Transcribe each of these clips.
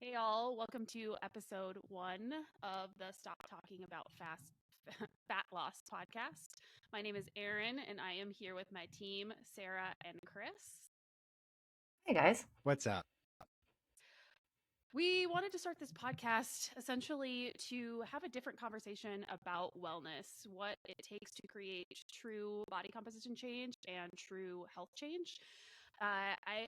Hey all, welcome to episode 1 of the Stop Talking About Fat Loss podcast. My name is Erin and I am here with my team, Sarah and Chris. Hey guys. What's up? We wanted to start this podcast essentially to have a different conversation about wellness, what it takes to create true body composition change and true health change.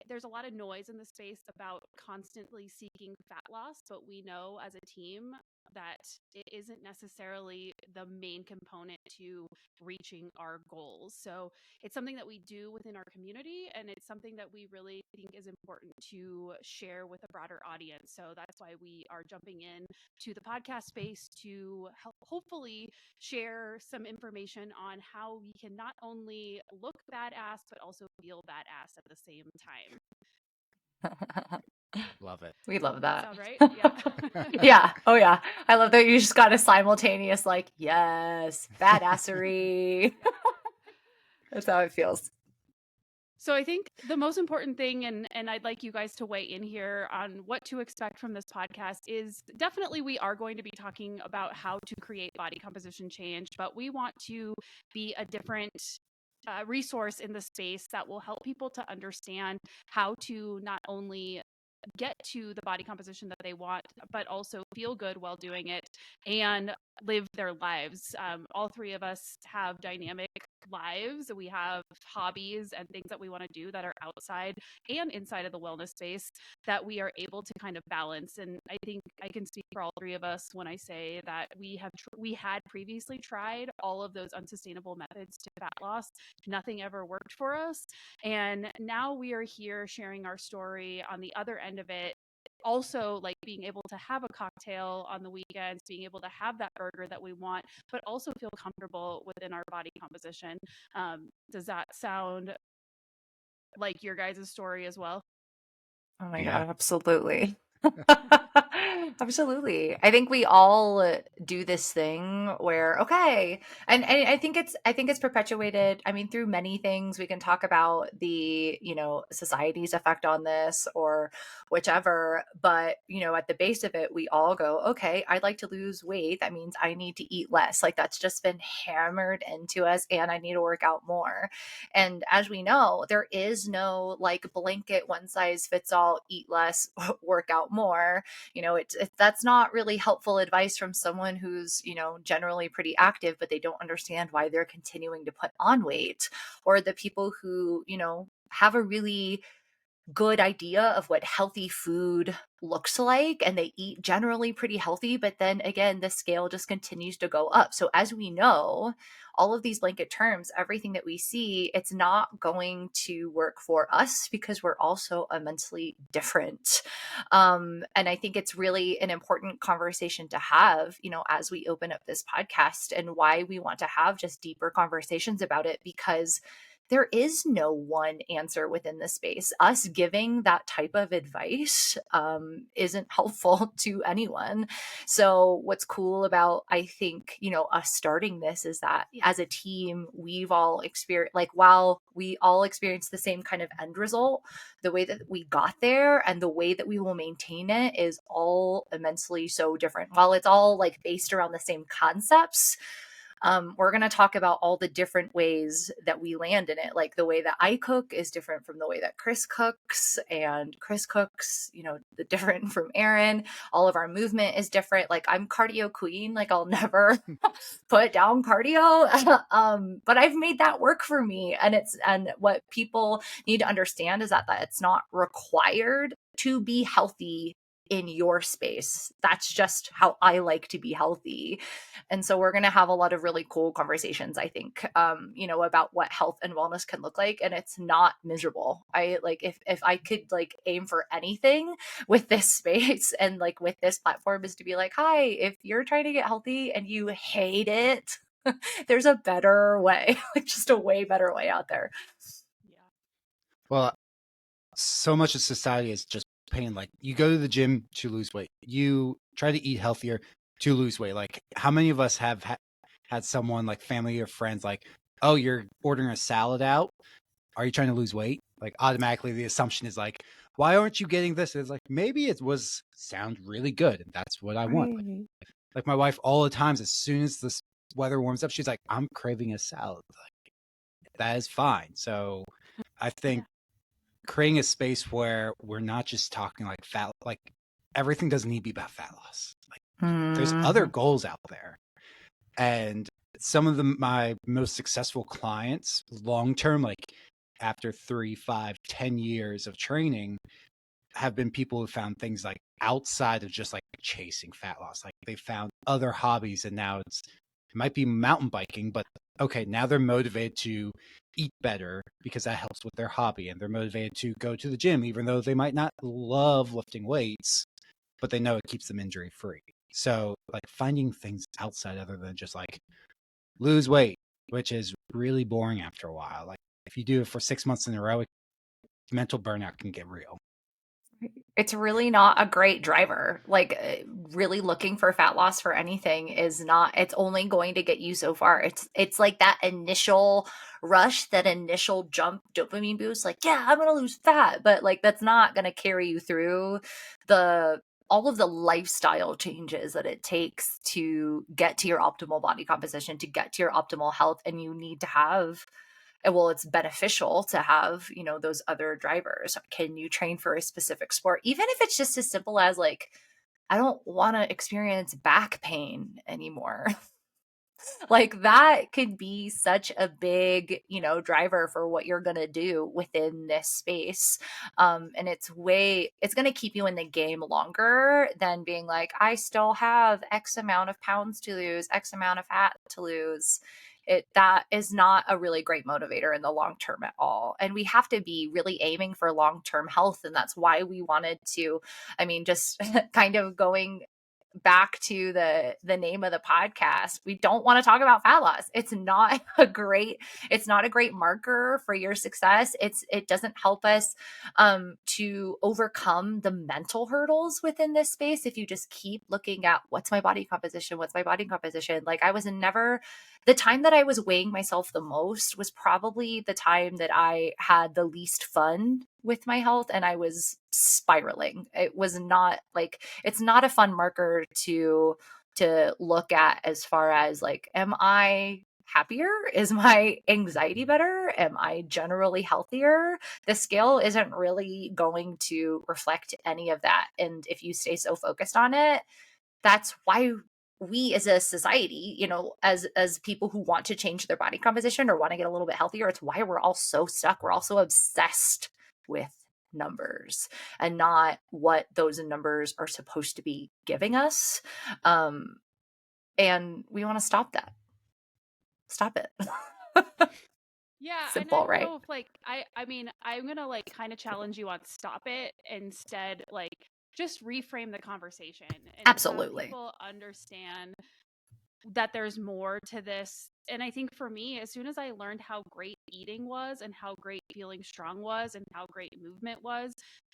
There's a lot of noise in the space about constantly seeking fat loss, but we know as a team that it isn't necessarily the main component to reaching our goals. So it's something that we do within our community, and it's something that we really think is important to share with a broader audience. So that's why we are jumping in to the podcast space to help hopefully share some information on how we can not only look badass but also feel badass at the same time. Love it. We love Does that that. sound right? Yeah. Yeah. Oh yeah. I love that you just got a simultaneous yes, badassery. That's how it feels. So I think the most important thing, and I'd like you guys to weigh in here on what to expect from this podcast, is definitely we are going to be talking about how to create body composition change, but we want to be a different resource in the space that will help people to understand how to not only get to the body composition that they want, but also feel good while doing it and live their lives. All three of us have dynamic lives. We have hobbies and things that we want to do that are outside and inside of the wellness space that we are able to kind of balance. And I think I can speak for all three of us when I say that we had previously tried all of those unsustainable methods to fat loss. Nothing ever worked for us. And now we are here sharing our story on the other end of it, also like being able to have a cocktail on the weekends, being able to have that burger that we want, but also feel comfortable within our body composition. Does that sound like your guys' story as well? Oh my Yeah. God, absolutely. Absolutely. I think we all do this thing where, okay, and I think it's perpetuated. I mean, through many things we can talk about society's effect on this or whichever, but at the base of it, we all go, okay, I'd like to lose weight. That means I need to eat less. Like that's just been hammered into us, and I need to work out more. And as we know, there is no like blanket one size fits all, eat less, work out more. That's not really helpful advice from someone who's, generally pretty active, but they don't understand why they're continuing to put on weight, or the people who, have a really good idea of what healthy food looks like and they eat generally pretty healthy, but then again the scale just continues to go up. So as we know, all of these blanket terms, everything that we see, it's not going to work for us because we're also immensely different. And I think it's really an important conversation to have, as we open up this podcast, and why we want to have just deeper conversations about it, because there is no one answer within the space. Us giving that type of advice isn't helpful to anyone. So, what's cool about, I think, us starting this is that as a team, we've all experienced, like, while we all experience the same kind of end result, the way that we got there and the way that we will maintain it is all immensely so different. While it's all like based around the same concepts, we're going to talk about all the different ways that we land in it. Like the way that I cook is different from the way that Chris cooks, and Chris cooks, the different from Erin. All of our movement is different. Like I'm cardio queen. Like I'll never put down cardio. But I've made that work for me. And what people need to understand is that it's not required to be healthy in your space. That's just how I like to be healthy. And so we're going to have a lot of really cool conversations, I think, about what health and wellness can look like. And it's not miserable. I like, if I could like aim for anything with this space and like with this platform, is to be like, hi, if you're trying to get healthy and you hate it, there's a better way, like just a way better way out there. Yeah. Well, so much of society is just pain. Like you go to the gym to lose weight. You try to eat healthier to lose weight. Like how many of us have had someone like family or friends like, oh, you're ordering a salad out. Are you trying to lose weight? Like automatically the assumption is like, why aren't you getting this? It's like, maybe it was sound really good, and that's what I want. Right. Like my wife, all the times, as soon as this weather warms up, she's like, I'm craving a salad. Like, that is fine. So I think creating a space where we're not just talking like fat, like everything doesn't need to be about fat loss. Like there's other Mhm. goals out there. And some of my most successful clients long term, like after 3, 5, 10 years of training, have been people who found things like outside of just like chasing fat loss. Like they found other hobbies, and now it might be mountain biking, but okay, now they're motivated to eat better because that helps with their hobby, and they're motivated to go to the gym even though they might not love lifting weights, but they know it keeps them injury free. So like finding things outside other than just like lose weight, which is really boring after a while. Like if you do it for 6 months in a row, mental burnout can get real. It's really not a great driver. Like, really looking for fat loss for anything is not, it's only going to get you so far. It's like that initial rush, that initial jump dopamine boost, like, yeah, I'm gonna lose fat, but like that's not gonna carry you through the all of the lifestyle changes that it takes to get to your optimal body composition, to get to your optimal health. And you need to have, well, it's beneficial to have, those other drivers. Can you train for a specific sport, even if it's just as simple as like, I don't want to experience back pain anymore? Like that could be such a big, driver for what you're going to do within this space. And it's going to keep you in the game longer than being like, I still have X amount of pounds to lose, X amount of fat to lose. That is not a really great motivator in the long term at all. And we have to be really aiming for long term health. And that's why we wanted to, I mean, just kind of going back to the name of the podcast, we don't want to talk about fat loss. It's not a great marker for your success. It doesn't help us to overcome the mental hurdles within this space if you just keep looking at what's my body composition. Like, I was never, the time that I was weighing myself the most was probably the time that I had the least fun with my health, and I was spiraling. It was not like, it's not a fun marker to look at as far as like, am I happier? Is my anxiety better? Am I generally healthier? The scale isn't really going to reflect any of that. And if you stay so focused on it, that's why we as a society, as people who want to change their body composition or want to get a little bit healthier, it's why we're all so stuck. We're all so obsessed with numbers and not what those numbers are supposed to be giving us. And we want to stop that. Stop it. Yeah, and I Simple, don't right? know if like I mean, I'm gonna like kind of challenge you on stop it, instead like just reframe the conversation and have Absolutely. people understand that there's more to this. And I think for me, as soon as I learned how great eating was and how great feeling strong was and how great movement was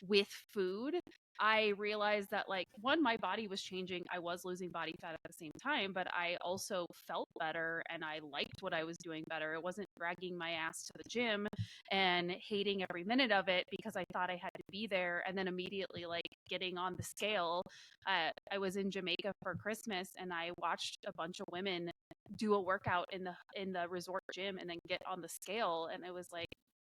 with food, I realized that like one, my body was changing. I was losing body fat at the same time, but I also felt better and I liked what I was doing better. It wasn't dragging my ass to the gym and hating every minute of it because I thought I had to be there, and then immediately like getting on the scale. I was in Jamaica for Christmas and I watched a bunch of women do a workout in the resort gym and then get on the scale, and it was like,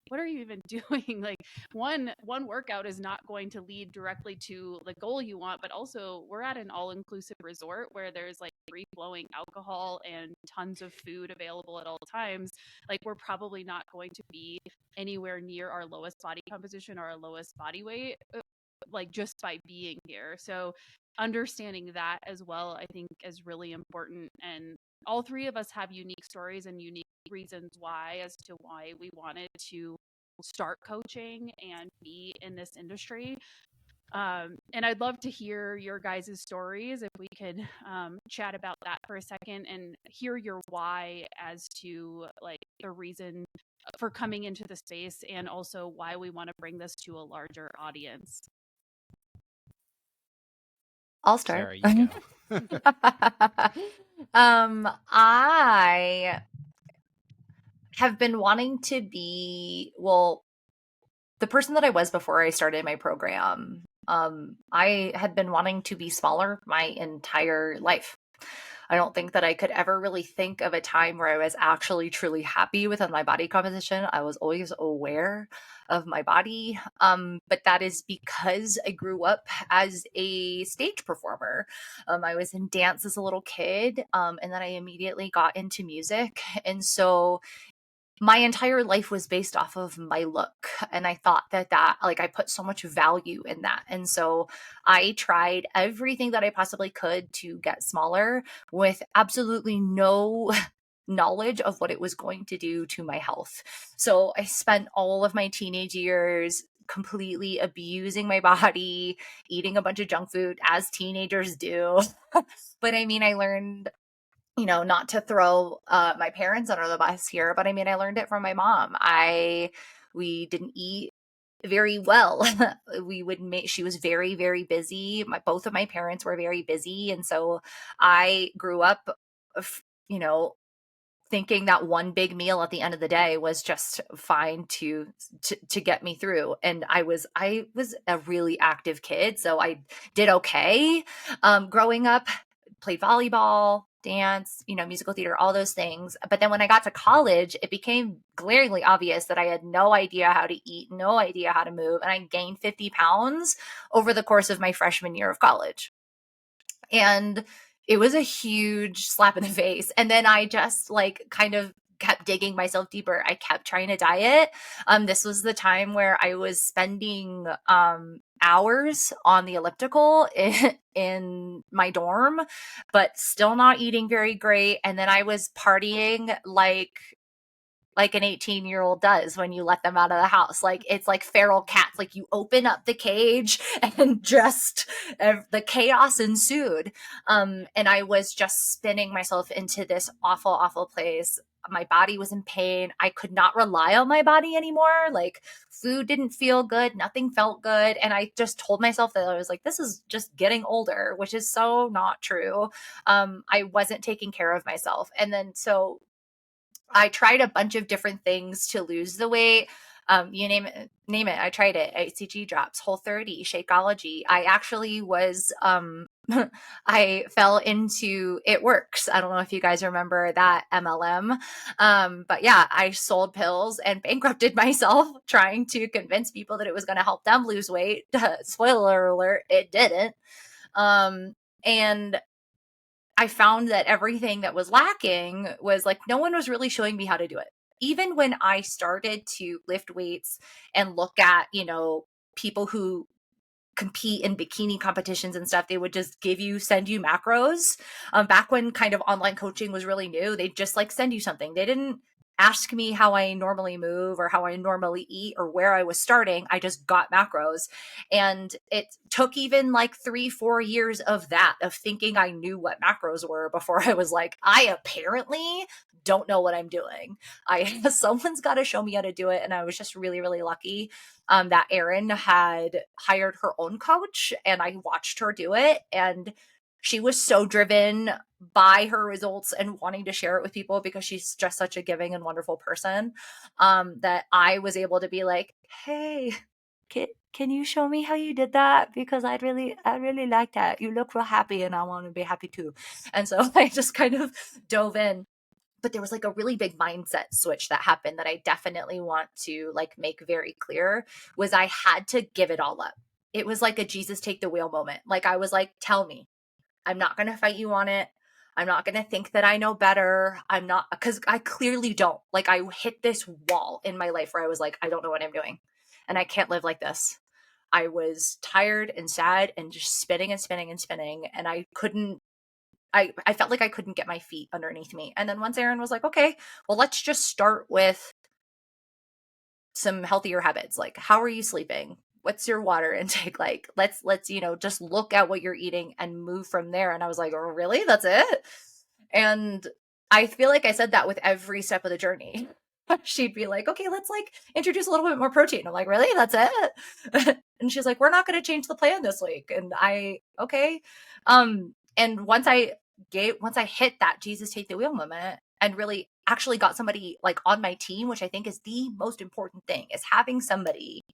what are you even doing? Like one workout is not going to lead directly to the goal you want, but also we're at an all-inclusive resort where there's like free flowing alcohol and tons of food available at all times. Like we're probably not going to be anywhere near our lowest body composition or our lowest body weight, like just by being here. So understanding that as well, I think, is really important. And all three of us have unique stories and unique reasons why, as to why we wanted to start coaching and be in this industry. And I'd love to hear your guys' stories, if we could chat about that for a second and hear your why as to like the reason for coming into the space, and also why we want to bring this to a larger audience. I'll start. Sarah, you go. I have been wanting to be, well, the person that I was before I started my program. I had been wanting to be smaller my entire life. I don't think that I could ever really think of a time where I was actually truly happy with my body composition. I was always aware of my body. But that is because I grew up as a stage performer. I was in dance as a little kid, and then I immediately got into music. And so my entire life was based off of my look, and I thought that like I put so much value in that. And so I tried everything that I possibly could to get smaller with absolutely no knowledge of what it was going to do to my health. So I spent all of my teenage years completely abusing my body, eating a bunch of junk food as teenagers do. But I mean, I learned, not to throw my parents under the bus here, but I mean, I learned it from my mom. We didn't eat very well. She was very, very busy. Both of my parents were very busy. And so I grew up, you know, thinking that one big meal at the end of the day was just fine to get me through. And I was a really active kid, so I did okay growing up. Played volleyball, dance, musical theater, all those things. But then when I got to college, it became glaringly obvious that I had no idea how to eat, no idea how to move, and I gained 50 pounds over the course of my freshman year of college. And it was a huge slap in the face. And then I just kind of kept digging myself deeper. I kept trying to diet. This was the time where I was spending hours on the elliptical in my dorm, but still not eating very great. And then I was partying like an 18-year-old does when you let them out of the house. Like, it's like feral cats. Like, you open up the cage and just the chaos ensued. And I was just spinning myself into this awful, awful place. My body was in pain. I could not rely on my body anymore. Like, food didn't feel good. Nothing felt good. And I just told myself that I was like, this is just getting older, which is so not true. I wasn't taking care of myself. And then so I tried a bunch of different things to lose the weight. You name it. I tried it. HCG drops, Whole30, Shakeology. I actually was, I fell into It Works. I don't know if you guys remember that MLM. But yeah, I sold pills and bankrupted myself trying to convince people that it was going to help them lose weight. Spoiler alert, it didn't. And I found that everything that was lacking was like, no one was really showing me how to do it. Even when I started to lift weights and look at, people who compete in bikini competitions and stuff, they would just send you macros. Back when kind of online coaching was really new, they'd just send you something. They didn't ask me how I normally move or how I normally eat or where I was starting. I just got macros. And it took even 3-4 years of thinking I knew what macros were before I was like, I apparently don't know what I'm doing. Someone's got to show me how to do it. And I was just really, really lucky that Erin had hired her own coach, and I watched her do it. And she was so driven by her results and wanting to share it with people because she's just such a giving and wonderful person, that I was able to be like, hey, can you show me how you did that? Because I really like that. You look real happy and I want to be happy too. And so I just kind of dove in. But there was a really big mindset switch that happened that I definitely want to make very clear, was I had to give it all up. It was like a Jesus take the wheel moment. I was like, tell me. I'm not going to fight you on it. I'm not going to think that I know better. I'm not, because I clearly don't. I hit this wall in my life where I was like, I don't know what I'm doing. And I can't live like this. I was tired and sad and just spinning and spinning and spinning. And I felt like I couldn't get my feet underneath me. And then once Erin was like, okay, well, let's just start with some healthier habits. How are you sleeping? What's your water intake like? Let's just look at what you're eating and move from there. And I was like, oh, really? That's it? And I feel like I said that with every step of the journey. She'd be like, okay, let's introduce a little bit more protein. I'm like, really? That's it? And she's like, we're not going to change the plan this week. And okay. And once I hit that Jesus take the wheel moment and really actually got somebody on my team, which I think is the most important thing, is having somebody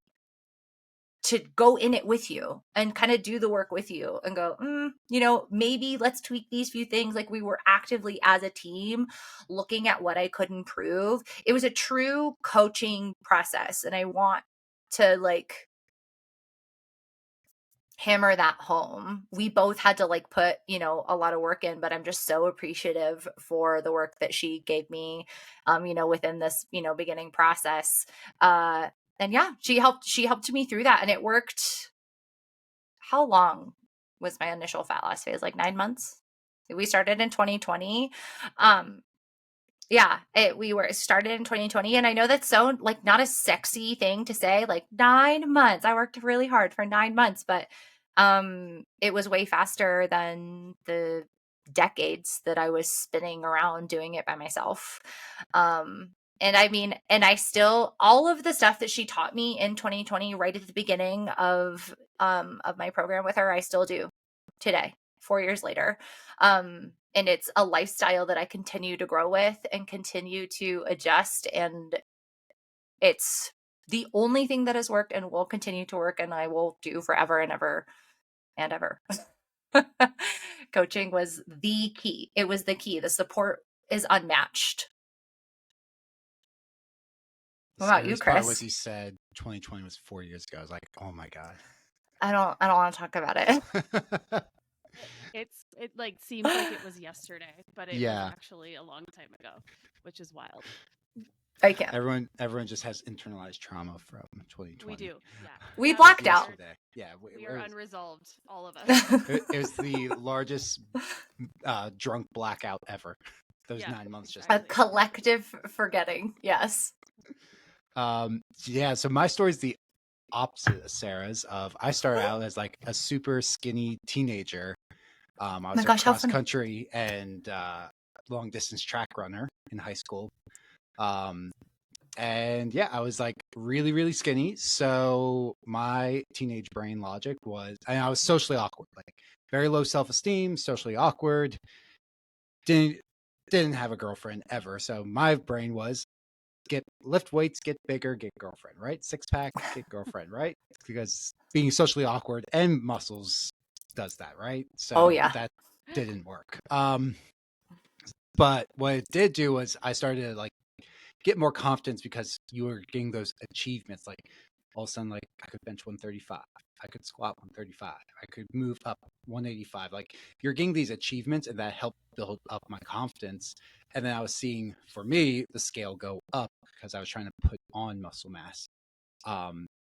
to go in it with you and kind of do the work with you and go, you know, maybe let's tweak these few things. Like, we were actively as a team looking at what I could improve. It was a true coaching process. And I want to like hammer that home. We both had to like put, you know, a lot of work in, but I'm just so appreciative for the work that she gave me, you know, within this, you know, beginning process. And yeah, she helped me through that, and it worked. How long was my initial fat loss phase? Like 9 months. We started in 2020. Yeah, we were started in 2020, and I know that's so like not a sexy thing to say, like 9 months. I worked really hard for 9 months, but it was way faster than the decades that I was spinning around doing it by myself. And I mean, and I still, all of the stuff that she taught me in 2020, right at the beginning of my program with her, I still do today, 4 years later. And it's a lifestyle that I continue to grow with and continue to adjust. And it's the only thing that has worked and will continue to work, and I will do forever and ever and ever. Coaching was the key. It was the key. The support is unmatched. What about you, Chris? Was he said 2020 was 4 years ago. I was like, oh my God. I don't want to talk about it. It like seems like it was yesterday, but it was actually a long time ago, which is wild. I can't. Everyone just has internalized trauma from 2020. We do. Yeah. We blacked out. Yeah. We are unresolved, all of us. It was the largest drunk blackout ever. Those 9 months exactly. A collective forgetting. Yes. Yeah. So my story is the opposite of Sarah's. I started out as like a super skinny teenager. I was a cross country and long distance track runner in high school. And yeah, I was like really, really skinny. So my teenage brain logic was, and I was socially awkward, like very low self-esteem, socially awkward. Didn't have a girlfriend ever. So my brain was lift weights, get bigger, get girlfriend, right? 6-pack, get girlfriend, right? Because being socially awkward and muscles does that, right? So that didn't work. But what it did do was I started to like get more confidence because you were getting those achievements. Like all of a sudden, like I could bench 135, I could squat 135, I could move up 185. Like you're getting these achievements, and that helped build up my confidence. And then I was seeing, for me, the scale go up because I was trying to put on muscle mass.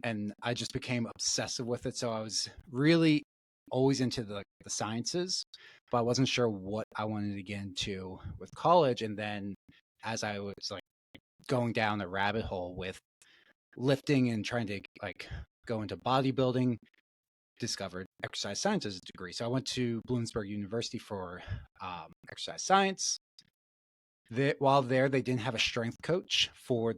And I just became obsessive with it. So I was really always into the sciences, but I wasn't sure what I wanted to get into with college. And then as I was like going down a rabbit hole with lifting and trying to like go into bodybuilding, discovered exercise sciences degree. So I went to Bloomsburg University for exercise science. While there, they didn't have a strength coach for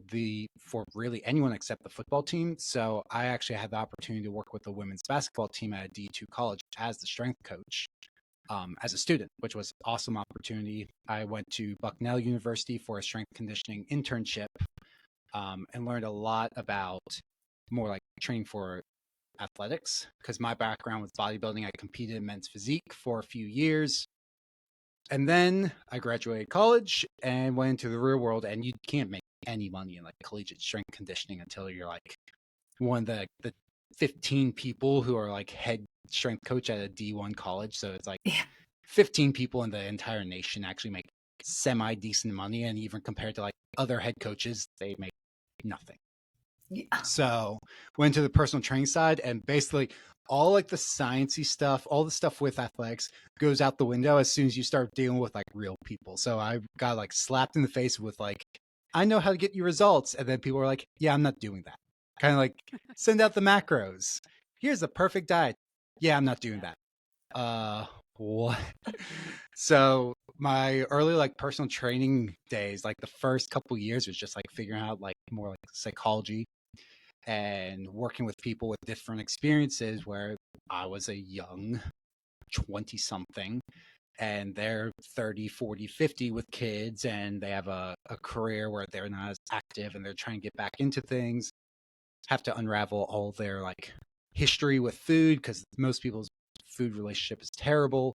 really anyone except the football team. So I actually had the opportunity to work with the women's basketball team at a D2 college as the strength coach as a student, which was an awesome opportunity. I went to Bucknell University for a strength conditioning internship and learned a lot about more like training for athletics, because my background was bodybuilding. I competed in men's physique for a few years. And then I graduated college and went into the real world, and you can't make any money in like collegiate strength conditioning until you're like one of the 15 people who are like head strength coach at a D1 college. So it's like 15 people in the entire nation actually make semi decent money, and even compared to like other head coaches, they make nothing. So went to the personal training side, and basically all like the sciencey stuff, all the stuff with athletics goes out the window as soon as you start dealing with like real people. So I got like slapped in the face with like, I know how to get you results. And then people were like, yeah, I'm not doing that. Kind of like send out the macros. Here's the perfect diet. Yeah, I'm not doing that. What? So my early like personal training days, like the first couple years, was just like figuring out like more like psychology and working with people with different experiences, where I was a young 20 something and they're 30, 40, 50 with kids, and they have a career where they're not as active and they're trying to get back into things, have to unravel all their like history with food, because most people's food relationship is terrible.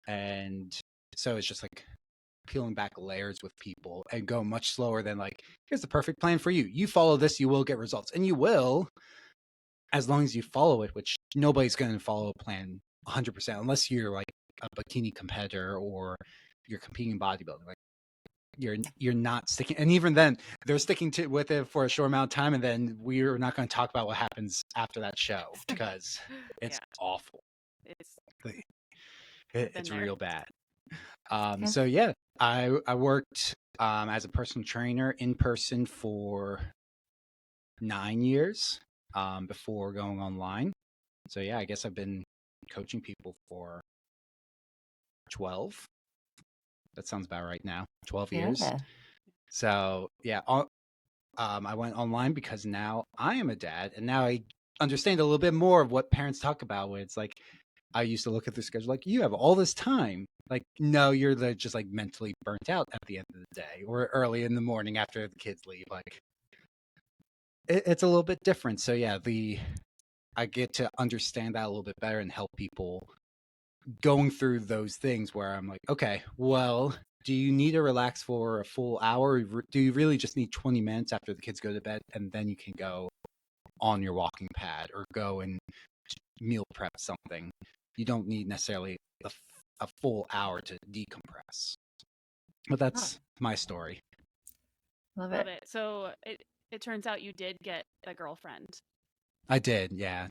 And so it's just like peeling back layers with people and go much slower than like, here's the perfect plan for you. You follow this, you will get results. And you will, as long as you follow it, which nobody's going to follow a plan 100% unless you're like a bikini competitor or you're competing in bodybuilding. Like you're not sticking, and even then they're sticking to with it for a short amount of time, and then we're not going to talk about what happens after that show because it's awful. It's real bad. So yeah, I worked as a personal trainer in person for 9 years before going online. So yeah, I guess I've been coaching people for 12. That sounds about right now. 12 years. So yeah, I went online because now I am a dad, and now I understand a little bit more of what parents talk about. Where it's like, I used to look at the schedule like, you have all this time. Like, no, you're just like mentally burnt out at the end of the day or early in the morning after the kids leave. Like, it's a little bit different. So yeah, I get to understand that a little bit better and help people going through those things where I'm like, okay, well, do you need to relax for a full hour? Or do you really just need 20 minutes after the kids go to bed, and then you can go on your walking pad or go and meal prep something? You don't need necessarily a full hour to decompress. But that's my story. Love it. So it turns out you did get a girlfriend. I did, yeah.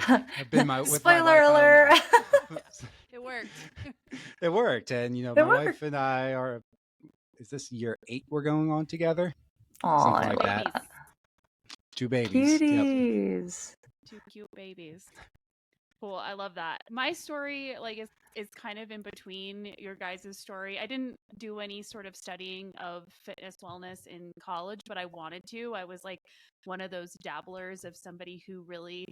I've been with Spoiler my wife. alert. It worked. It worked, and my wife and I are. Is this year 8 we're going on together? Something like that. 2 babies. Cuties. Yep. 2 cute babies. Cool. I love that. My story is kind of in between your guys' story. I didn't do any sort of studying of fitness wellness in college, but I wanted to. I was like one of those dabblers of somebody who really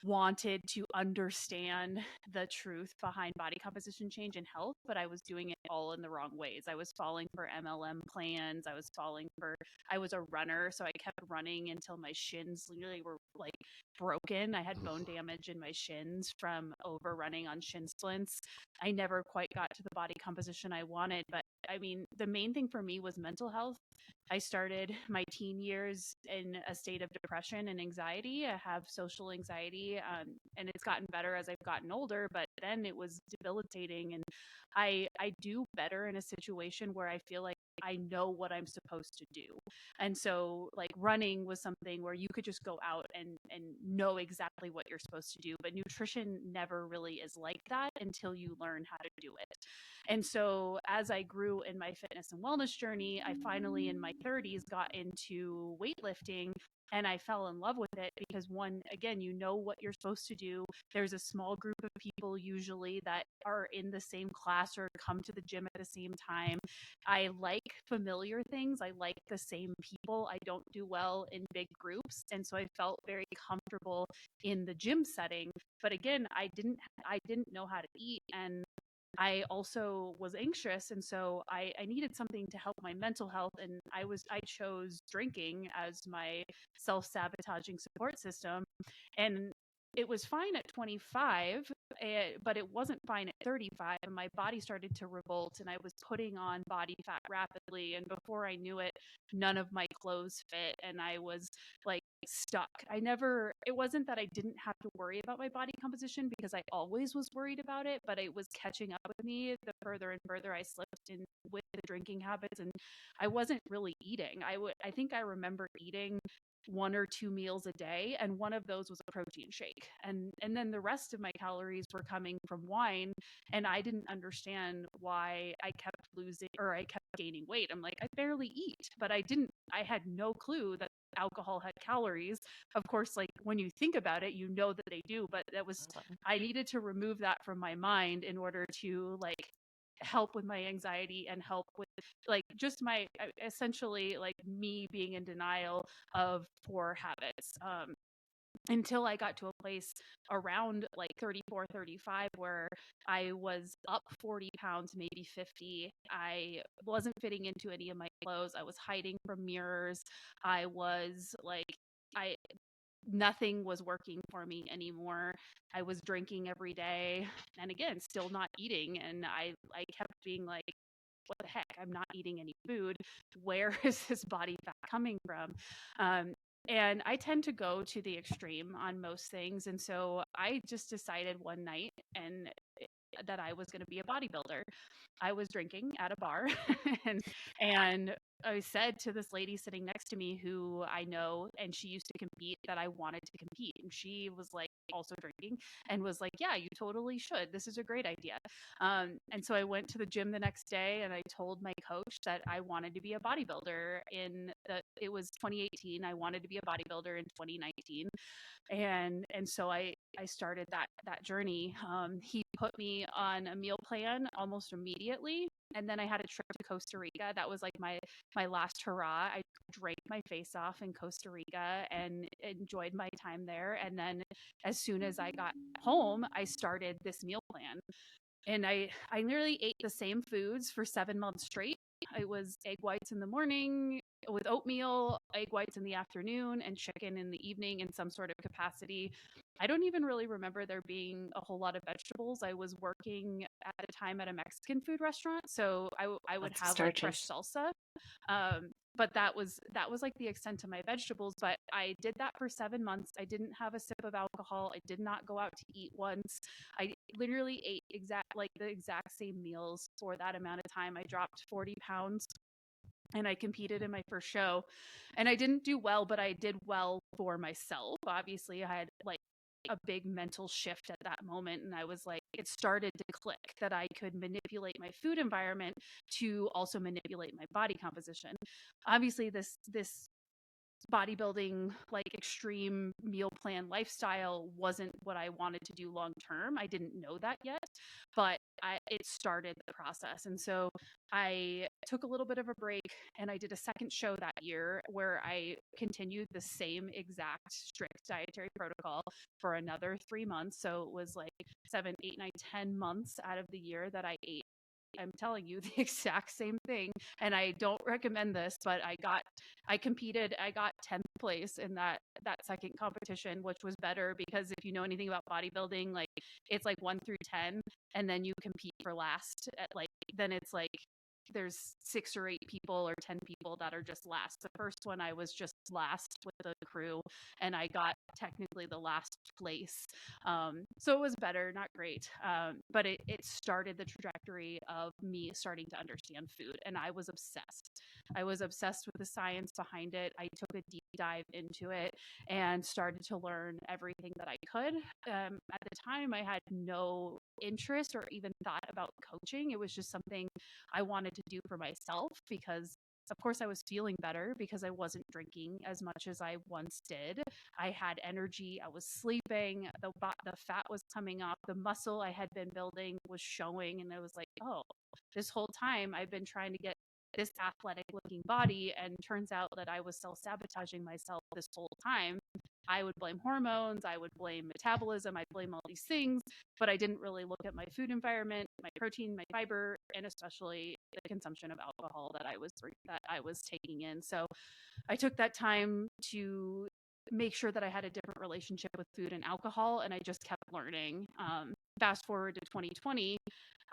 wanted to understand the truth behind body composition change and health, but I was doing it all in the wrong ways. I was falling for MLM plans. I was a runner, so I kept running until my shins literally were like broken. I had bone damage in my shins from overrunning on shin splints. I never quite got to the body composition I wanted, but I mean, the main thing for me was mental health. I started my teen years in a state of depression and anxiety. I have social anxiety, and it's gotten better as I've gotten older, but then it was debilitating. And I do better in a situation where I feel like I know what I'm supposed to do. And so like running was something where you could just go out and know exactly what you're supposed to do. But nutrition never really is like that until you learn how to do it. And so as I grew in my fitness and wellness journey, I finally in my 30s got into weightlifting, and I fell in love with it because one, again, you know what you're supposed to do. There's a small group of people usually that are in the same class or come to the gym at the same time. I like familiar things. I like the same people. I don't do well in big groups. And so I felt very comfortable in the gym setting. But again, I didn't know how to eat, and I also was anxious, and so I needed something to help my mental health, and I chose drinking as my self-sabotaging support system. And it was fine at 25, but it wasn't fine at 35, and my body started to revolt, and I was putting on body fat rapidly, and before I knew it, none of my clothes fit, and I was like stuck. It wasn't that I didn't have to worry about my body composition because I always was worried about it, but it was catching up with me the further and further I slipped in with the drinking habits, and I wasn't really eating. I think I remember eating 1 or 2 meals a day, and one of those was a protein shake, and then the rest of my calories were coming from wine, and I didn't understand why I kept losing or I kept gaining weight. I'm like, I barely eat, but I had no clue that alcohol had calories. Of course, like when you think about it, you know that they do, but I needed to remove that from my mind in order to like help with my anxiety and help with like just my essentially like me being in denial of poor habits. Until I got to a place around like 34, 35, where I was up 40 pounds, maybe 50. I wasn't fitting into any of my clothes. I was hiding from mirrors. I was like, I nothing was working for me anymore. I was drinking every day, and again, still not eating. And I kept being like, what the heck? I'm not eating any food. Where is this body fat coming from? And I tend to go to the extreme on most things. And so I just decided one night and that I was going to be a bodybuilder. I was drinking at a bar and and I said to this lady sitting next to me who I know and she used to compete that I wanted to compete. And she was like also drinking and was like, yeah, you totally should. This is a great idea. And so I went to the gym the next day and I told my coach that I wanted to be a bodybuilder it was 2018. I wanted to be a bodybuilder in 2019, and so I started that journey. He put me on a meal plan almost immediately, and then I had a trip to Costa Rica. That was like my last hurrah. I drank my face off in Costa Rica and enjoyed my time there. And then as soon as I got home, I started this meal plan, and I nearly ate the same foods for 7 months straight. It was egg whites in the morning with oatmeal, egg whites in the afternoon, and chicken in the evening in some sort of capacity. I don't even really remember there being a whole lot of vegetables. I was working at the time at a Mexican food restaurant, so I would Lots of have like fresh starches. salsa. But that was like the extent of my vegetables. But I did that for 7 months. I didn't have a sip of alcohol. I did not go out to eat once. I literally ate the exact same meals for that amount of time. I dropped 40 pounds and I competed in my first show, and I didn't do well, but I did well for myself. Obviously, I had like a big mental shift at that moment, and I was like, it started to click that I could manipulate my food environment to also manipulate my body composition. Obviously, this bodybuilding, like extreme meal plan lifestyle wasn't what I wanted to do long term. I didn't know that yet, but it started the process. And so I took a little bit of a break and I did a second show that year where I continued the same exact strict dietary protocol for another 3 months. So it was like 7, 8, 9, 10 months out of the year that I ate, I'm telling you, the exact same thing. And I don't recommend this, but I competed, I got 10th place in that second competition, which was better because if you know anything about bodybuilding, like it's like 1 through 10 and then you compete for last at like then it's like there's 6 or 8 people or 10 people that are just last. The first one I was just last with the crew and I got technically the last place. So it was better, not great. But it started the trajectory of me starting to understand food. And I was obsessed. I was obsessed with the science behind it. I took a deep dive into it and started to learn everything that I could. At the time, I had no interest or even thought about coaching. It was just something I wanted to do for myself because of course I was feeling better because I wasn't drinking as much as I once did. I had energy, I was sleeping, the fat was coming off, the muscle I had been building was showing, and I was like, "Oh, this whole time I've been trying to get this athletic looking body, and turns out that I was self-sabotaging myself this whole time." I would blame hormones, I would blame metabolism, I'd blame all these things, but I didn't really look at my food environment, my protein, my fiber, and especially the consumption of alcohol that I was taking in. So I took that time to make sure that I had a different relationship with food and alcohol, and I just kept learning. Fast forward to 2020,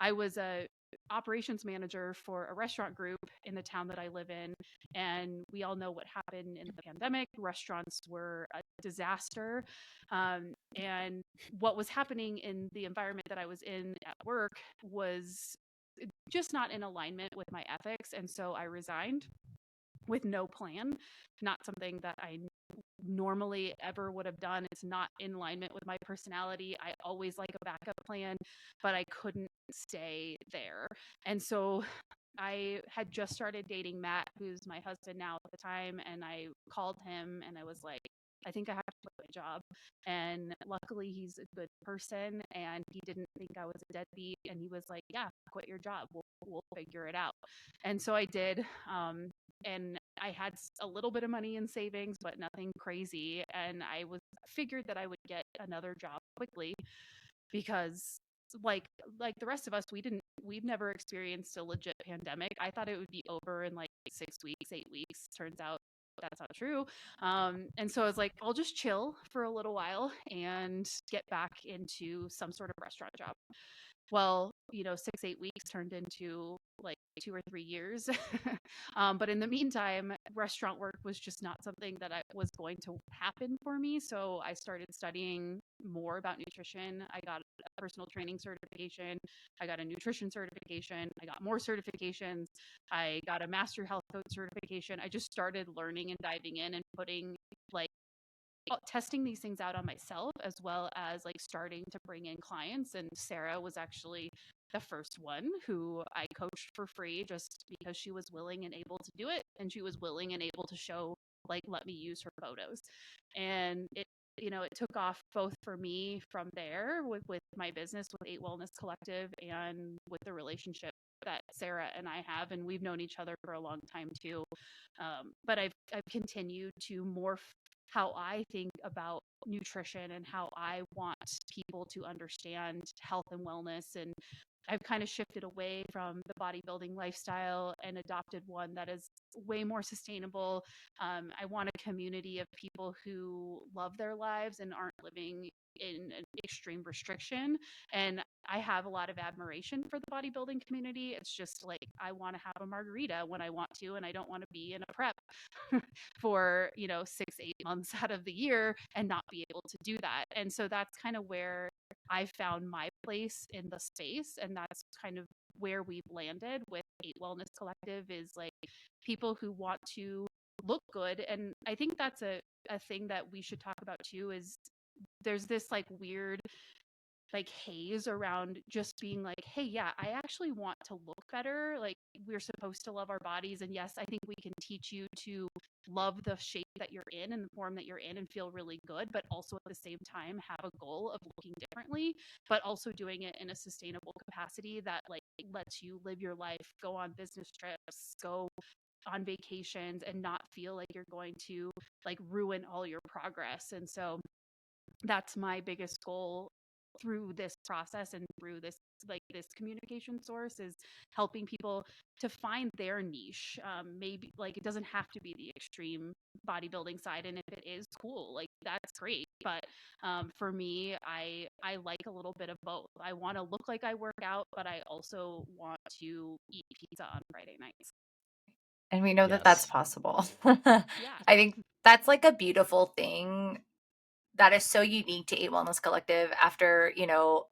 I was a operations manager for a restaurant group in the town that I live in, and we all know what happened in the pandemic. Restaurants were a disaster, and what was happening in the environment that I was in at work was just not in alignment with my ethics, and so I resigned with no plan. Not something that I normally ever would have done. It's not in alignment with my personality. I always like a backup plan, but I couldn't stay there. And so I had just started dating Matt, who's my husband now at the time, and I called him and I was like, I think I have to quit my job. And luckily, he's a good person and he didn't think I was a deadbeat. And he was like, yeah, quit your job. We'll figure it out. And so I did. And I had a little bit of money in savings, but nothing crazy. And I figured that I would get another job quickly because like the rest of us, we've never experienced a legit pandemic. I thought it would be over in like 6 weeks, 8 weeks. Turns out that's not true. And so I was like, I'll just chill for a little while and get back into some sort of restaurant job. Well, 6, 8 weeks turned into like 2 or 3 years. But in the meantime, restaurant work was just not something that I was going to happen for me. So I started studying more about nutrition. I got a personal training certification. I got a nutrition certification. I got more certifications. I got a master health coach certification. I just started learning and diving in and putting like testing these things out on myself, as well as like starting to bring in clients. And Sarah was actually the first one who I coached for free just because she was willing and able to do it, and she was willing and able to show, like, let me use her photos. And it took off both for me from there with my business with 8 Wellness Collective, and with the relationship that Sarah and I have, and we've known each other for a long time too. But I've continued to morph how I think about nutrition and how I want people to understand health and wellness. And I've kind of shifted away from the bodybuilding lifestyle and adopted one that is way more sustainable. I want a community of people who love their lives and aren't living in an extreme restriction. And I have a lot of admiration for the bodybuilding community. It's just like I want to have a margarita when I want to, and I don't want to be in a prep for 6, 8 months out of the year and not be able to do that. And so that's kind of where I found my place in the space, and that's kind of where we've landed with 8 Wellness Collective, is like people who want to look good. And I think that's a thing that we should talk about too, is there's this like weird like haze around just being like, hey, yeah, I actually want to look better. Like, we're supposed to love our bodies. And yes, I think we can teach you to love the shape that you're in and the form that you're in and feel really good, but also at the same time have a goal of looking differently, but also doing it in a sustainable capacity that like lets you live your life, go on business trips, go on vacations, and not feel like you're going to like ruin all your progress. And so that's my biggest goal through this process and through this communication source, is helping people to find their niche. Maybe like it doesn't have to be the extreme bodybuilding side, and if it is, cool, like that's great. But for me, I like a little bit of both. I want to look like I work out, but I also want to eat pizza on Friday nights. And we know that that's Yes. possible. Yeah. I think that's like a beautiful thing that is so unique to 8 Wellness Collective. After,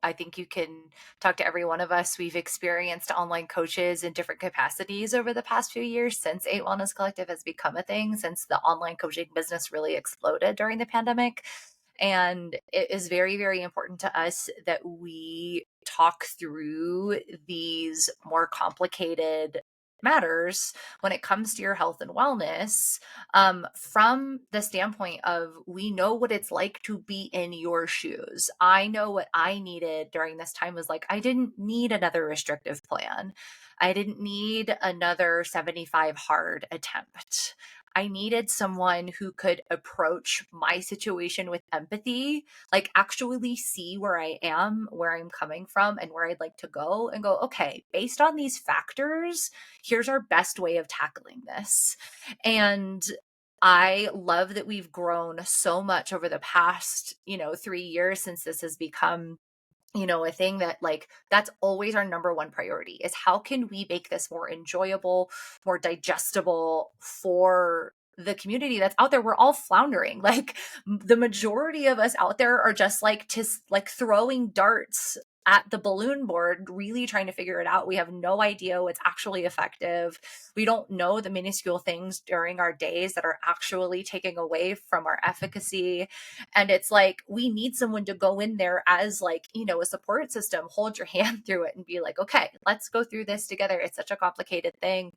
I think you can talk to every one of us. We've experienced online coaches in different capacities over the past few years since 8 Wellness Collective has become a thing, since the online coaching business really exploded during the pandemic. And it is very, very important to us that we talk through these more complicated matters when it comes to your health and wellness, from the standpoint of, we know what it's like to be in your shoes. I know what I needed during this time was like, I didn't need another restrictive plan. I didn't need another 75 hard attempt. I needed someone who could approach my situation with empathy, like actually see where I am, where I'm coming from, and where I'd like to go, and go, okay, based on these factors, here's our best way of tackling this. And I love that we've grown so much over the past, 3 years since this has become a thing, that like that's always our number one priority, is how can we make this more enjoyable, more digestible for the community that's out there. We're all floundering. Like the majority of us out there are just like throwing darts at the balloon board, really trying to figure it out. We have no idea what's actually effective. We don't know the minuscule things during our days that are actually taking away from our efficacy. And it's like, we need someone to go in there as like, a support system, hold your hand through it and be like, okay, let's go through this together. It's such a complicated thing.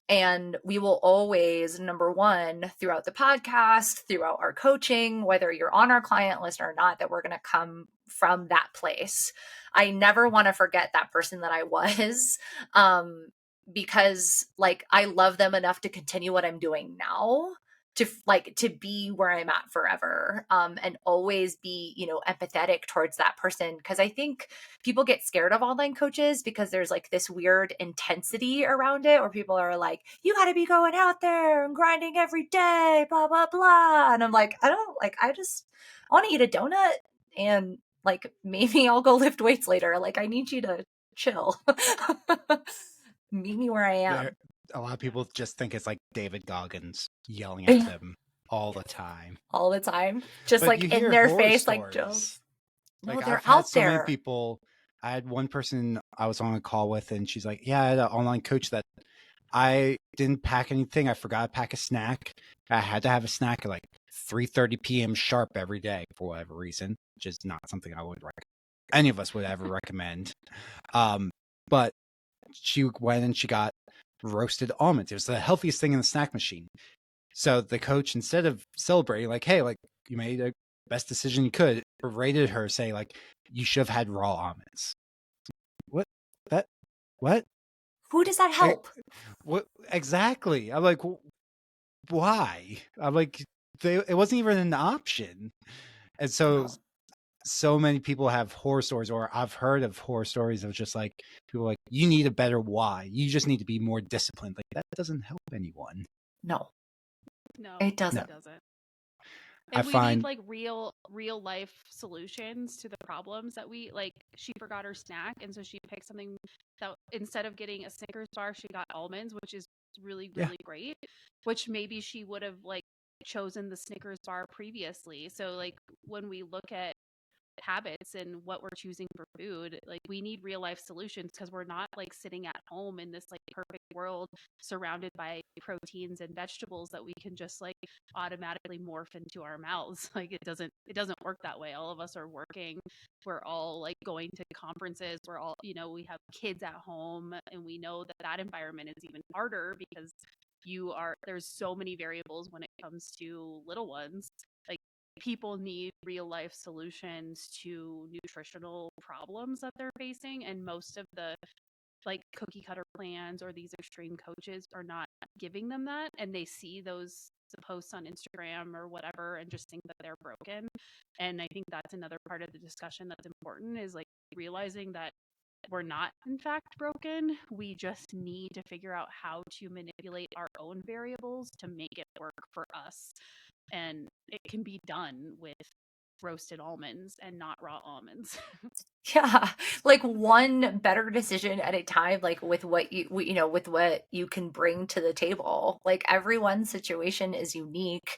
And we will always, number one, throughout the podcast, throughout our coaching, whether you're on our client list or not, that we're going to come from that place. I never want to forget that person that I was, because like I love them enough to continue what I'm doing now. to be where I'm at forever, and always be, empathetic towards that person. Cause I think people get scared of online coaches because there's like this weird intensity around it where people are like, you got to be going out there and grinding every day, blah, blah, blah. And I'm like, I want to eat a donut and like, maybe I'll go lift weights later. Like, I need you to chill. Meet me where I am. A lot of people just think it's like David Goggins yelling at them all the time. All the time. Just but like in their face, like, Joe. No, Like they're I've had out so there. many people. I had one person I was on a call with, and she's like, "Yeah, I had an online coach that I didn't pack anything. I forgot to pack a snack. I had to have a snack at like 3:30 p.m. sharp every day for whatever reason, which is not something I would any of us would ever recommend. But she went and she got roasted almonds. It was the healthiest thing in the snack machine. So the coach, instead of celebrating, like, hey, like you made the best decision you could, rated her, say like, you should have had raw almonds. What? Who does that help? What exactly? I'm like, why? I'm like, it wasn't even an option. And so many people have horror stories, or I've heard of horror stories of just like people like, you need a better why. You just need to be more disciplined. Like that doesn't help anyone. No, it doesn't. And we need like real life solutions to the problems that we like. She forgot her snack, and so she picked something that instead of getting a Snickers bar, she got almonds, which is really great. Which maybe she would have like chosen the Snickers bar previously. So like when we look at habits and what we're choosing for food, like we need real life solutions, because we're not like sitting at home in this like perfect world surrounded by proteins and vegetables that we can just like automatically morph into our mouths. Like it doesn't work that way. All of us are working, we're all like going to conferences, we're all, we have kids at home, and we know that environment is even harder because there's so many variables when it comes to little ones. Like people need real life solutions to nutritional problems that they're facing, and most of the like cookie cutter plans or these extreme coaches are not giving them that, and they see those posts on Instagram or whatever and just think that they're broken. And I think that's another part of the discussion that's important, is like realizing that we're not in fact broken. We just need to figure out how to manipulate our own variables to make it work for us. And it can be done with roasted almonds and not raw almonds. Yeah, like one better decision at a time, like with what with what you can bring to the table. Like everyone's situation is unique.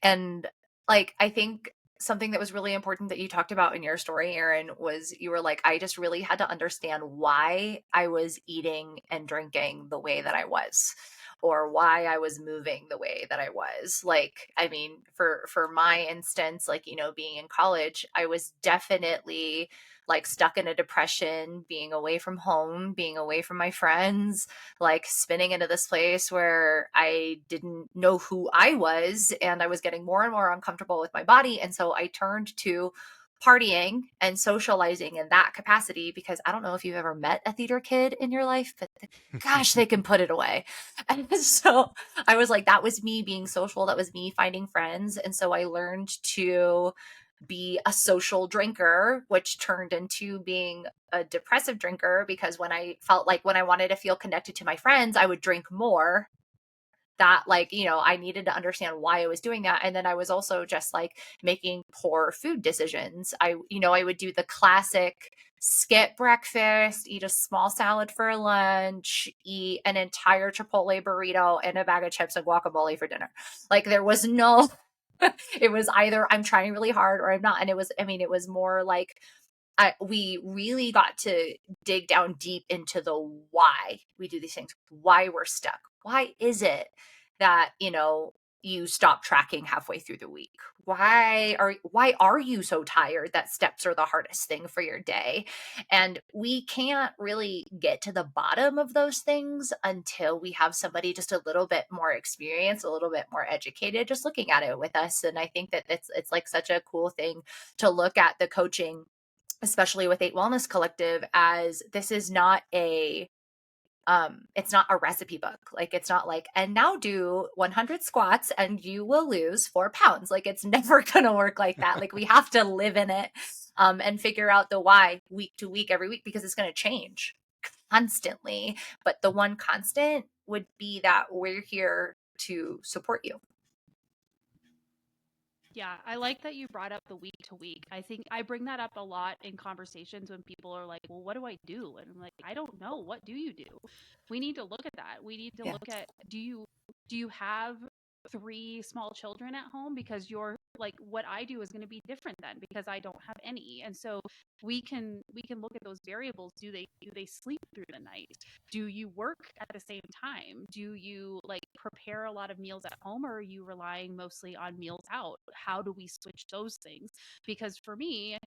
And like I think something that was really important that you talked about in your story, Erin, was you were like, I just really had to understand why I was eating and drinking the way that I was, or why I was moving the way that I was. Like, I mean, for my instance, like, being in college, I was definitely like stuck in a depression, being away from home, being away from my friends, like spinning into this place where I didn't know who I was, and I was getting more and more uncomfortable with my body. And so I turned to partying and socializing in that capacity, because I don't know if you've ever met a theater kid in your life, but gosh, they can put it away. And so I was like, that was me being social. That was me finding friends. And so I learned to be a social drinker, which turned into being a depressive drinker, because when I wanted to feel connected to my friends, I would drink more. That like, I needed to understand why I was doing that. And then I was also just like making poor food decisions. I would do the classic skip breakfast, eat a small salad for lunch, eat an entire Chipotle burrito and a bag of chips and guacamole for dinner. Like there was no it was either I'm trying really hard or I'm not. And it was more like we really got to dig down deep into the why we do these things, why we're stuck. Why is it that, you stop tracking halfway through the week? Why are you so tired that steps are the hardest thing for your day? And we can't really get to the bottom of those things until we have somebody just a little bit more experienced, a little bit more educated, just looking at it with us. And I think that it's like such a cool thing to look at the coaching, especially with 8 Wellness Collective, as this is not a It's not a recipe book. Like, it's not like, and now do 100 squats and you will lose 4 pounds. Like, it's never going to work like that. Like, we have to live in it, and figure out the why week to week, every week, because it's going to change constantly. But the one constant would be that we're here to support you. Yeah, I like that you brought up the week to week. I think I bring that up a lot in conversations when people are like, well, what do I do? And I'm like, I don't know. What do you do? We need to look at that. We need to look at, do you have 3 small children at home? Because you're like, what I do is going to be different then, because I don't have any. And so we can look at those variables. Do they sleep through the night? Do you work at the same time? Do you like prepare a lot of meals at home, or are you relying mostly on meals out? How do we switch those things? Because for me,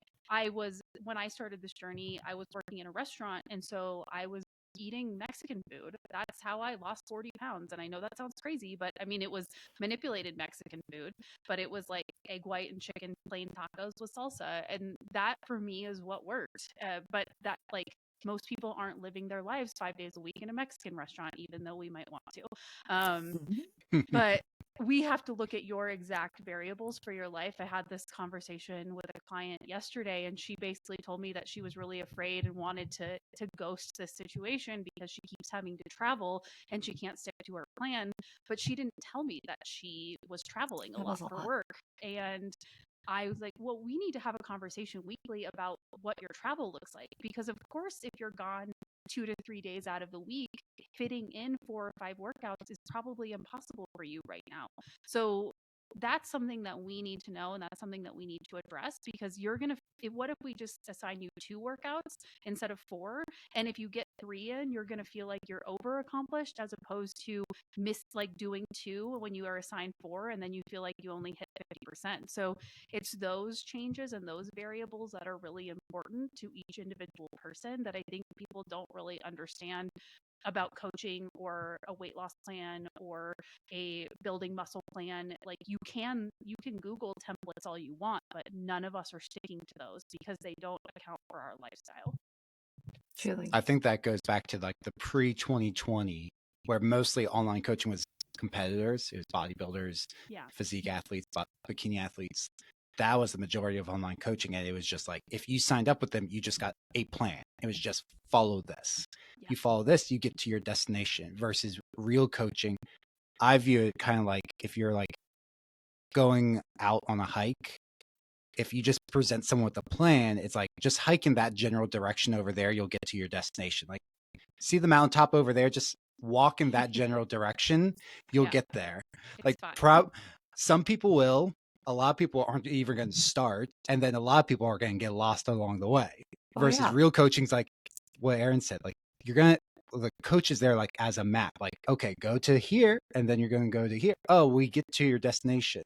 when I started this journey, I was working in a restaurant, and so I was eating Mexican food. That's how I lost 40 pounds. And I know that sounds crazy, but I mean, it was manipulated Mexican food, but it was like egg white and chicken plain tacos with salsa. And that for me is what worked. But that, like, most people aren't living their lives 5 days a week in a Mexican restaurant, even though we might want to. But we have to look at your exact variables for your life. I had this conversation with a client yesterday, and she basically told me that she was really afraid and wanted to ghost this situation because she keeps having to travel and she can't stick to her plan. But she didn't tell me that she was traveling a lot for work. And I was like, well, we need to have a conversation weekly about what your travel looks like. Because, of course, if you're gone 2 to 3 days out of the week, fitting in 4 or 5 workouts is probably impossible for you right now. So that's something that we need to know, and that's something that we need to address, because what if we just assign you 2 workouts instead of 4? And if you get 3 in, you're going to feel like you're over accomplished, as opposed to doing 2 when you are assigned 4, and then you feel like you only hit 50%. So it's those changes and those variables that are really important to each individual person that I think people don't really understand about coaching or a weight loss plan or a building muscle plan. Like, you can Google templates all you want, but none of us are sticking to those because they don't account for our lifestyle. Truly. I think that goes back to like the pre-2020, where mostly online coaching was competitors. It was bodybuilders, physique athletes, bikini athletes. That was the majority of online coaching. And it was just like, if you signed up with them, you just got a plan. It was just follow this. Yeah. You follow this, you get to your destination. Versus real coaching, I view it kind of like if you're like going out on a hike, if you just present someone with a plan, it's like, just hike in that general direction over there, you'll get to your destination. Like, see the mountaintop over there, just walk in that general direction, you'll get there. It's like, some people will, a lot of people aren't even going to start, and then a lot of people are going to get lost along the way. Versus real coaching's like what Erin said, like, the coach is there like as a map, like, okay, go to here, and then you're going to go to here. Oh, we get to your destination.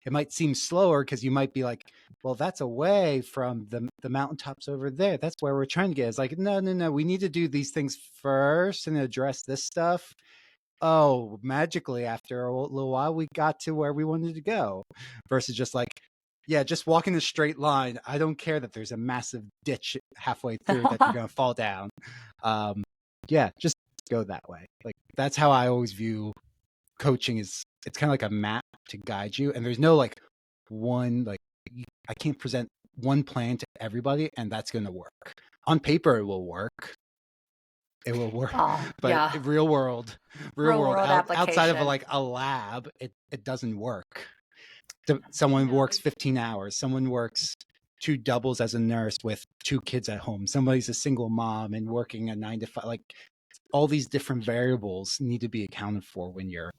It might seem slower because you might be like, well, that's away from the mountaintops over there. That's where we're trying to get. It's like, no. We need to do these things first and address this stuff. Oh, magically, after a little while, we got to where we wanted to go. Versus just like, yeah, just walk in a straight line. I don't care that there's a massive ditch halfway through that you're going to fall down. Yeah, just go that way. Like, that's how I always view coaching. It's kind of like a map to guide you. And there's no like one, like, I can't present one plan to everybody and that's going to work. On paper, it will work. It will work. But real world outside of a lab, it doesn't work. Someone works 15 hours. Someone works 2 doubles as a nurse with 2 kids at home. Somebody's a single mom and working a 9 to 5. Like, all these different variables need to be accounted for when you're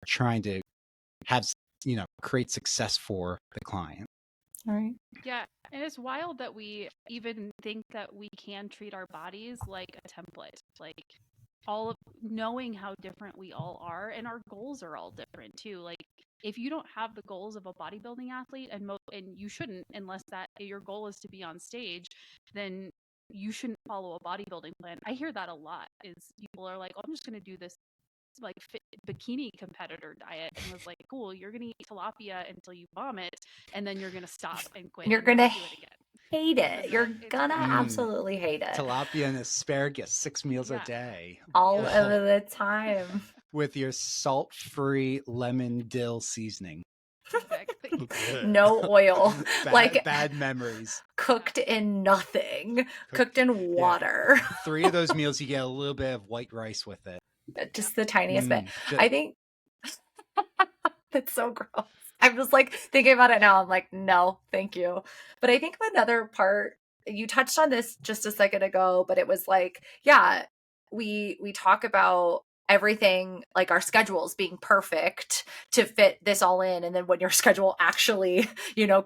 trying to have, create success for the client. All right. Yeah. And it's wild that we even think that we can treat our bodies like a template, like all of knowing how different we all are, and our goals are all different too. Like, if you don't have the goals of a bodybuilding athlete, and you shouldn't, unless that your goal is to be on stage, then you shouldn't follow a bodybuilding plan. I hear that a lot. Is people are like, oh, I'm just going to do this like fit bikini competitor diet, and was like, cool, you're gonna eat tilapia until you vomit, and then you're gonna stop and quit. You're gonna do it again. hate it. You're It's gonna really absolutely hate it Tilapia and asparagus, 6 meals a Yeah. day. all Yeah. of the time. With your salt-free lemon dill seasoning. exactly. No oil. Like Bad memories. cooked in nothing, cooked in Yeah. water. 3 of those meals, you get a little bit of white rice with it. Just the tiniest bit. Just, I think it's so gross. I'm just like thinking about it now. I'm like, no, thank you. But I think another part, you touched on this just a second ago, but it was like, yeah, we talk about everything like our schedules being perfect to fit this all in, and then when your schedule actually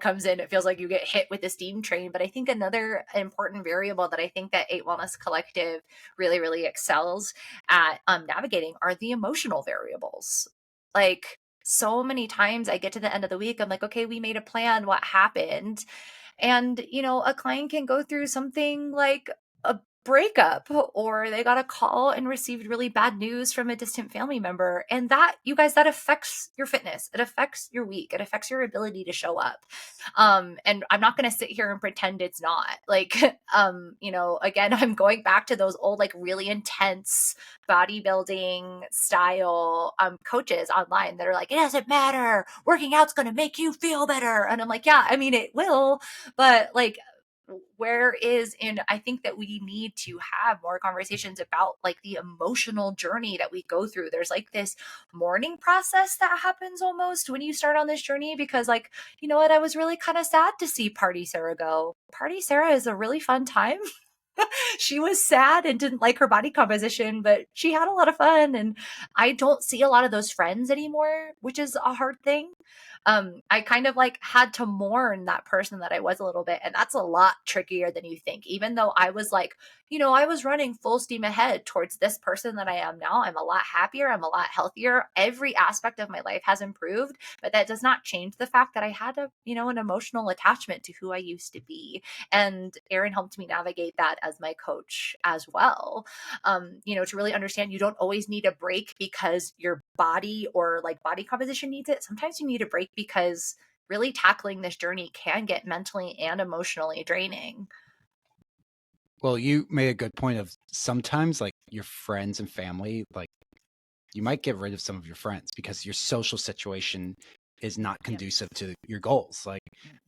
comes in, it feels like you get hit with the steam train. But I think another important variable that I think that 8 Wellness Collective really excels at navigating are the emotional variables. Like, so many times I get to the end of the week, I'm like, okay, we made a plan, what happened? And, a client can go through something like a breakup, or they got a call and received really bad news from a distant family member. And that, you guys, that affects your fitness. It affects your week. It affects your ability to show up. And I'm not going to sit here and pretend it's not like, again, I'm going back to those old, like really intense bodybuilding style coaches online that are like, it doesn't matter. Working out's going to make you feel better. And I'm like, yeah, I mean, it will, but like, I think that we need to have more conversations about like the emotional journey that we go through. There's like this mourning process that happens almost when you start on this journey, because like, you know what, I was really kind of sad to see Party Sarah go. Party Sarah is a really fun time. She was sad and didn't like her body composition, but she had a lot of fun. And I don't see a lot of those friends anymore, which is a hard thing. I kind of like had to mourn that person that I was a little bit. And that's a lot trickier than you think. Even though I was like, I was running full steam ahead towards this person that I am now. I'm a lot happier. I'm a lot healthier. Every aspect of my life has improved, but that does not change the fact that I had an emotional attachment to who I used to be. And Erin helped me navigate that as my coach as well. To really understand, you don't always need a break because your body or like body composition needs it. Sometimes you need a break because really tackling this journey can get mentally and emotionally draining. Well, you made a good point of sometimes like your friends and family, like you might get rid of some of your friends because your social situation is not conducive to your goals. Like,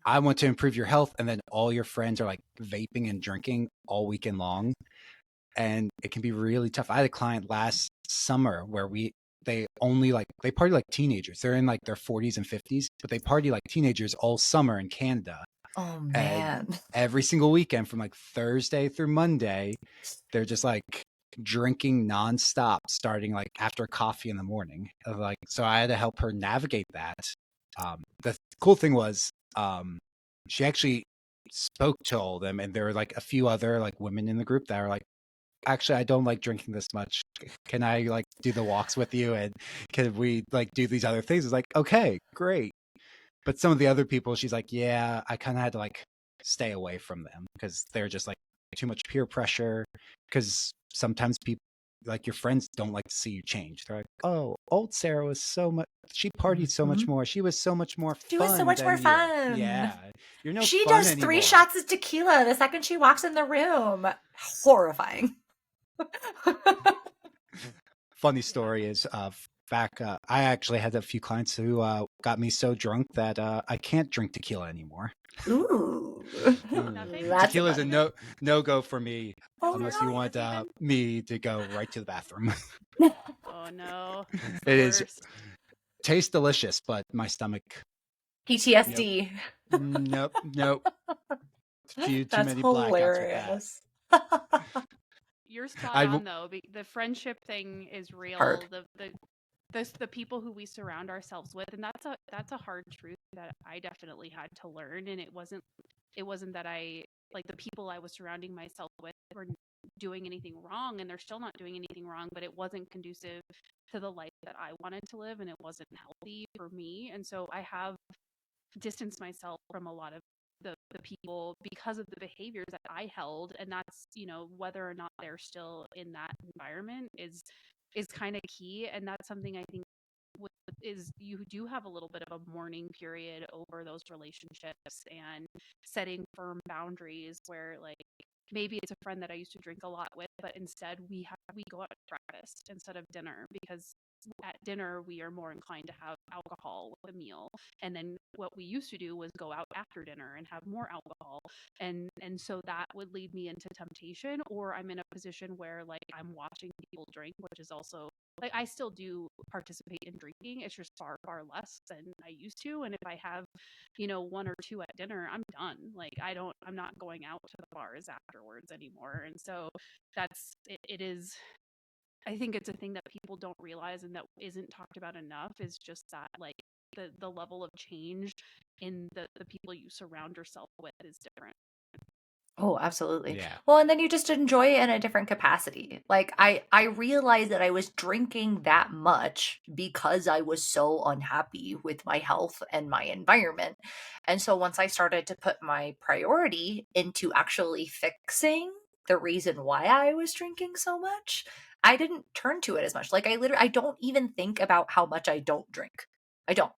I want to improve your health, and then all your friends are like vaping and drinking all weekend long. And it can be really tough. I had a client last summer where they party like teenagers. They're in like their 40s and 50s, but they party like teenagers all summer in Canada. Oh And man. every single weekend from like Thursday through Monday, they're just like drinking nonstop, starting like after coffee in the morning. Like, so I had to help her navigate that. The cool thing was, she actually spoke to all of them, and there were like a few other like women in the group that are like, actually, I don't like drinking this much. Can I like do the walks with you? And can we like do these other things? It's like, okay, great. But some of the other people, she's like, yeah, I kind of had to like stay away from them because they're just like too much peer pressure. Because sometimes people, like your friends, don't like to see you change. They're like, oh, old Sarah was so much, she partied so much more. She was so much more fun. She was so much more fun. Yeah. You're no She fun does anymore. 3 shots of tequila the second she walks in the room. Horrifying. Funny story is back, I actually had a few clients who got me so drunk that I can't drink tequila anymore. Ooh. Tequila is a no go for me unless you want Even... me to go right to the bathroom. Oh no. It is tastes delicious, but my stomach PTSD. Nope. Too That's many hilarious. Blackouts with that. You're spot on though. The friendship thing is real. Hard. The people who we surround ourselves with, and that's a hard truth that I definitely had to learn. And it wasn't that I like the people I was surrounding myself with were doing anything wrong, and they're still not doing anything wrong, but it wasn't conducive to the life that I wanted to live, and it wasn't healthy for me. And so I have distanced myself from a lot of the people because of the behaviors that I held. And that's, whether or not they're still in that environment is kind of key. And that's something I think is you do have a little bit of a mourning period over those relationships and setting firm boundaries where like maybe it's a friend that I used to drink a lot with, but instead we go out to breakfast instead of dinner because at dinner we are more inclined to have alcohol with a meal, and then what we used to do was go out after dinner and have more alcohol, and so that would lead me into temptation, or I'm in a position where like I'm watching people drink, which is also like I still do participate in drinking. It's just far, far less than I used to. And if I have, one or two at dinner, I'm done. Like I'm not going out to the bars afterwards anymore. And so it is, I think it's a thing that people don't realize and that isn't talked about enough is just that like the level of change in the people you surround yourself with is different. Oh, absolutely. Yeah. Well, and then you just enjoy it in a different capacity. Like I realized that I was drinking that much because I was so unhappy with my health and my environment. And so once I started to put my priority into actually fixing the reason why I was drinking so much, I didn't turn to it as much. Like I don't even think about how much I don't drink. I don't.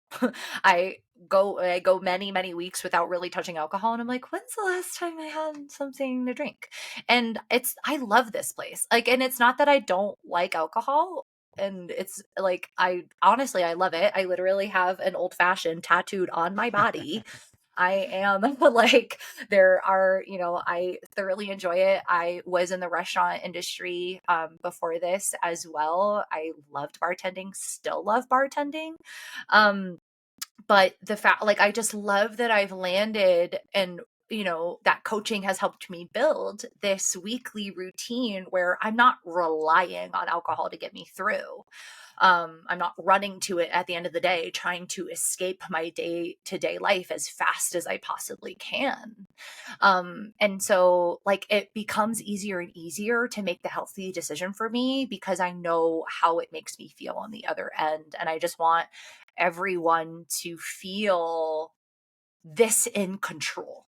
I go many, many weeks without really touching alcohol, and I'm like, when's the last time I had something to drink? And I love this place. Like, and it's not that I don't like alcohol, and it's like I honestly I love it. I literally have an old fashioned tattooed on my body. I am like, there are, I thoroughly enjoy it. I was in the restaurant industry before this as well. I loved bartending, still love bartending. But the fact, like, I just love that I've landed, and that coaching has helped me build this weekly routine where I'm not relying on alcohol to get me through. I'm not running to it at the end of the day trying to escape my day-to-day life as fast as I possibly can. And so like it becomes easier and easier to make the healthy decision for me because I know how it makes me feel on the other end, and I just want everyone to feel this in control,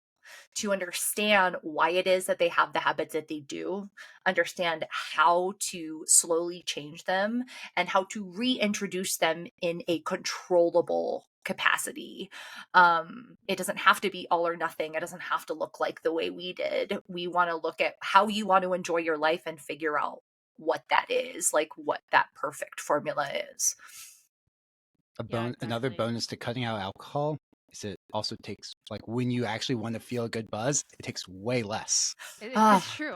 to understand why it is that they have the habits that they do, understand how to slowly change them, and how to reintroduce them in a controllable capacity. It doesn't have to be all or nothing. It doesn't have to look like the way we did. We want to look at how you want to enjoy your life and figure out what that is, like what that perfect formula is. Another bonus to cutting out alcohol is it also takes, like, when you actually want to feel a good buzz, it takes way less. It's true.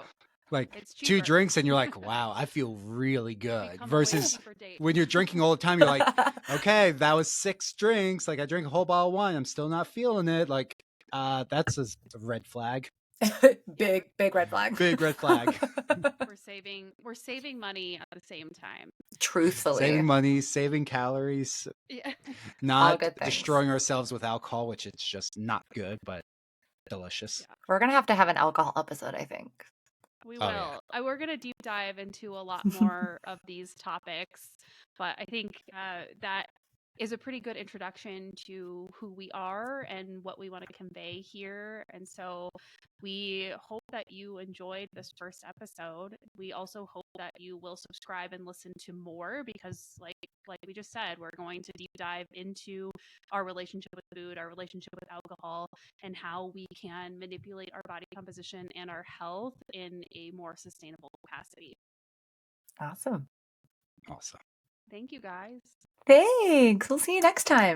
Like It's 2 cheaper. drinks and you're like, wow, I feel really good. Become a way Versus cheaper date. when you're drinking all the time, you're like, okay, that was 6 drinks. Like I drank a whole bottle of wine. I'm still not feeling it. Like, that's a red flag. Big red flag. Big red flag. We're saving money at the same time. Truthfully. Saving money, saving calories, Yeah. not good things. destroying ourselves with alcohol, which it's just not good, but delicious. Yeah. We're going to have an alcohol episode, I think. We will. Yeah. We're going to deep dive into a lot more of these topics, but I think that is a pretty good introduction to who we are and what we want to convey here. And so we hope that you enjoyed this first episode. We also hope that you will subscribe and listen to more because like we just said, we're going to deep dive into our relationship with food, our relationship with alcohol, and how we can manipulate our body composition and our health in a more sustainable capacity. Awesome. Awesome. Thank you guys. Thanks. We'll see you next time.